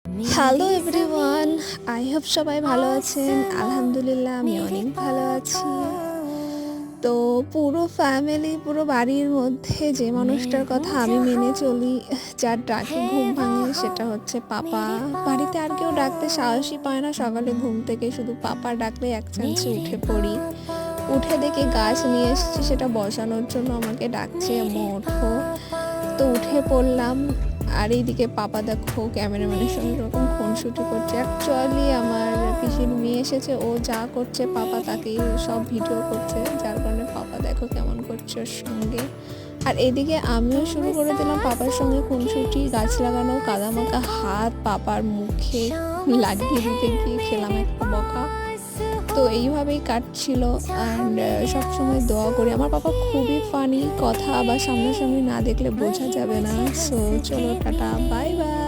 Hello everyone, I hope সবাই ভালো আছেন। আলহামদুলিল্লাহ আমি অনেক ভালো আছি। তো পুরো ফ্যামিলি, পুরো বাড়ির মধ্যে যে মানুষটার কথা আমি মেনে চলি, যার ডাকে ঘুম ভাঙে সেটা হচ্ছে পাপা। বাড়িতে আর কেউ ডাকতে সাহসই পায় না। সকালে ঘুম থেকে শুধু পাপা ডাকলে এক চান্সে উঠে পড়ি। উঠে দেখি গাছ নিয়ে এসেছি, সেটা বসানোর জন্য আমাকে ডাকছে, আম্মু ওঠো। তো উঠে পড়লাম। আর এইদিকে পাপা দেখো ক্যামেরাম্যানের সঙ্গে ওরকম খুনসুটি করছে। অ্যাকচুয়ালি আমার পিসির মেয়ে এসেছে, ও যা করছে পাপা তাকেই সব ভিডিও করছে, যার কারণে পাপা দেখো কেমন করছে ওর সঙ্গে। আর এদিকে আমিও শুরু করে দিলাম পাপার সঙ্গে খুনসুটি। গাছ লাগানো কাদামাখা হাত পাপার মুখে লাগিয়ে দিতে গিয়ে খেলাম একটা বকা। তো এইভাবেই কাটছিল। অ্যান্ড সবসময় দোয়া করি। আমার পাপা খুবই ফানি, কথা আবার সামনাসামনি না দেখলে বোঝা যাবে না। সো চলো টাটা, বাই বাই।